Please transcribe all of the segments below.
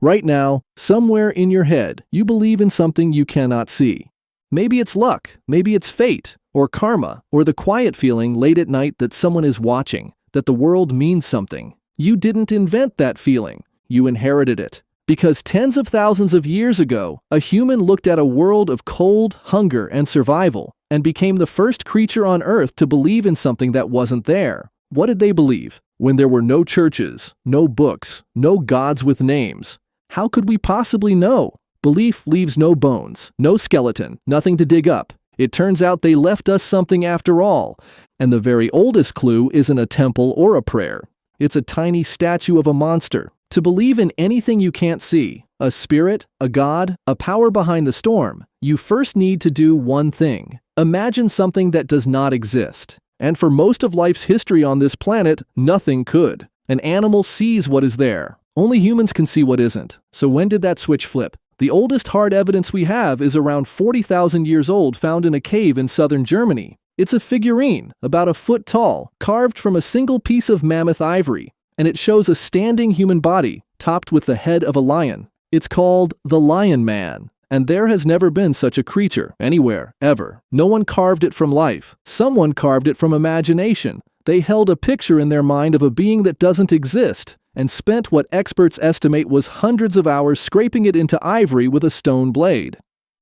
Right now, somewhere in your head, you believe in something you cannot see. Maybe it's luck, maybe it's fate, or karma, or the quiet feeling late at night that someone is watching, that the world means something. You didn't invent that feeling, you inherited it. Because tens of thousands of years ago, a human looked at a world of cold, hunger, and survival, and became the first creature on Earth to believe in something that wasn't there. What did they believe? When there were no churches, no books, no gods with names, how could we possibly know? Belief leaves no bones, no skeleton, nothing to dig up. It turns out they left us something after all. And the very oldest clue isn't a temple or a prayer. It's a tiny statue of a monster. To believe in anything you can't see, a spirit, a god, a power behind the storm, you first need to do one thing. Imagine something that does not exist. And for most of life's history on this planet, nothing could. An animal sees what is there. Only humans can see what isn't. So when did that switch flip? The oldest hard evidence we have is around 40,000 years old, found in a cave in southern Germany. It's a figurine, about a foot tall, carved from a single piece of mammoth ivory, and it shows a standing human body, topped with the head of a lion. It's called the Lion Man, and there has never been such a creature, anywhere, ever. No one carved it from life. Someone carved it from imagination. They held a picture in their mind of a being that doesn't exist, and spent what experts estimate was hundreds of hours scraping it into ivory with a stone blade.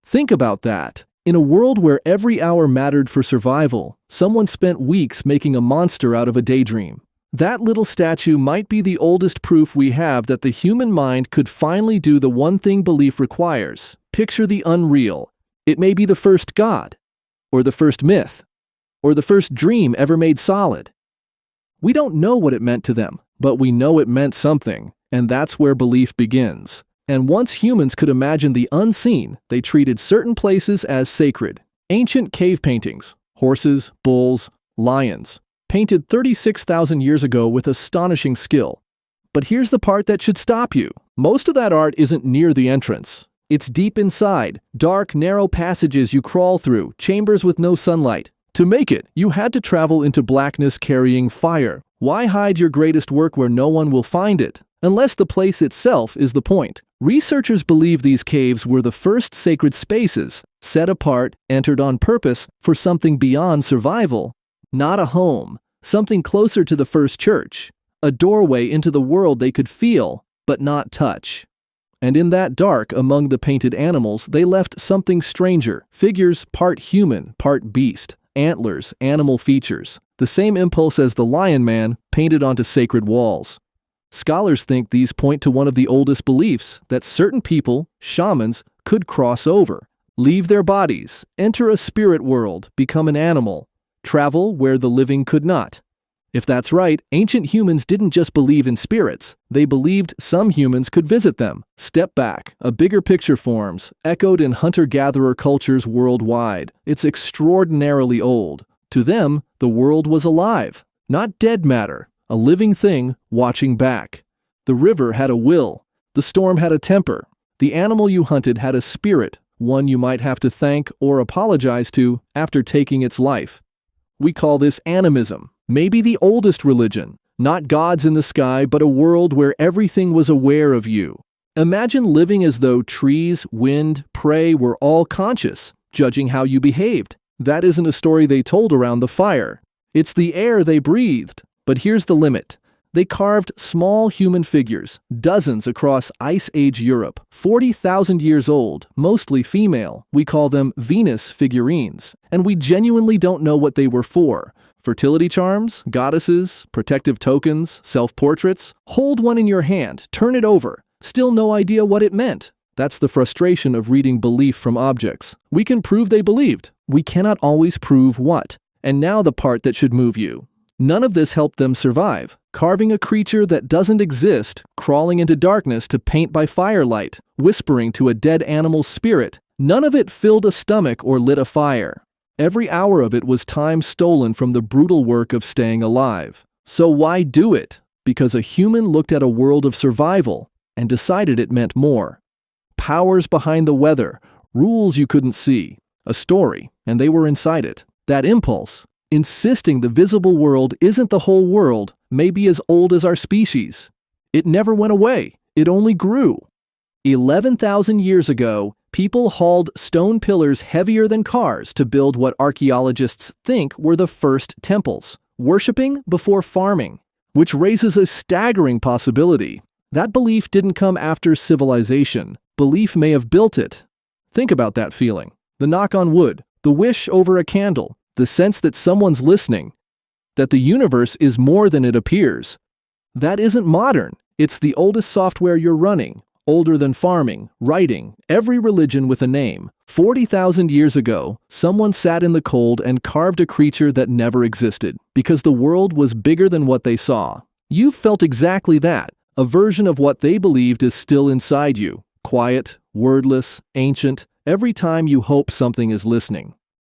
Think about that. In a world where every hour mattered for survival, someone spent weeks making a monster out of a daydream. That little statue might be the oldest proof we have that the human mind could finally do the one thing belief requires. Picture the unreal. It may be the first god, or the first myth, or the first dream ever made solid. We don't know what it meant to them, but we know it meant something, and that's where belief begins. And once humans could imagine the unseen, they treated certain places as sacred. Ancient cave paintings, horses, bulls, lions, painted 36,000 years ago with astonishing skill. But here's the part that should stop you. Most of that art isn't near the entrance. It's deep inside, dark, narrow passages you crawl through, chambers with no sunlight. To make it, you had to travel into blackness carrying fire. Why hide your greatest work where no one will find it? Unless the place itself is the point. Researchers believe these caves were the first sacred spaces, set apart, entered on purpose for something beyond survival. Not a home, something closer to the first church. A doorway into the world they could feel, but not touch. And in that dark, among the painted animals, they left something stranger. Figures part human, part beast. Antlers, animal features. The same impulse as the Lion Man, painted onto sacred walls. Scholars think these point to one of the oldest beliefs, that certain people, shamans, could cross over, leave their bodies, enter a spirit world, become an animal, travel where the living could not. If that's right, ancient humans didn't just believe in spirits, they believed some humans could visit them. Step back, a bigger picture forms, echoed in hunter-gatherer cultures worldwide. It's extraordinarily old. To them, the world was alive, not dead matter, a living thing watching back. The river had a will, the storm had a temper, the animal you hunted had a spirit, one you might have to thank or apologize to after taking its life. We call this animism. Maybe the oldest religion, not gods in the sky, but a world where everything was aware of you. Imagine living as though trees, wind, prey were all conscious, judging how you behaved. That isn't a story they told around the fire. It's the air they breathed. But here's the limit. They carved small human figures, dozens across Ice Age Europe, 40,000 years old, mostly female. We call them Venus figurines, and we genuinely don't know what they were for. Fertility charms, goddesses, protective tokens, self-portraits. Hold one in your hand, turn it over. Still no idea what it meant. That's the frustration of reading belief from objects. We can prove they believed. We cannot always prove what. And now the part that should move you. None of this helped them survive. Carving a creature that doesn't exist, crawling into darkness to paint by firelight, whispering to a dead animal's spirit. None of it filled a stomach or lit a fire. Every hour of it was time stolen from the brutal work of staying alive. So why do it? Because a human looked at a world of survival and decided it meant more. Powers behind the weather, rules you couldn't see, a story, and they were inside it. That impulse, insisting the visible world isn't the whole world, may be as old as our species. It never went away. It only grew. 11,000 years ago, people hauled stone pillars heavier than cars to build what archaeologists think were the first temples, worshipping before farming, which raises a staggering possibility. That belief didn't come after civilization. Belief may have built it. Think about that feeling. The knock on wood, the wish over a candle, the sense that someone's listening, that the universe is more than it appears. That isn't modern. It's the oldest software you're running, older than farming, writing, every religion with a name. 40,000 years ago, someone sat in the cold and carved a creature that never existed, because the world was bigger than what they saw. You've felt exactly that. A version of what they believed is still inside you. Quiet, wordless, ancient, every time you hope something is listening.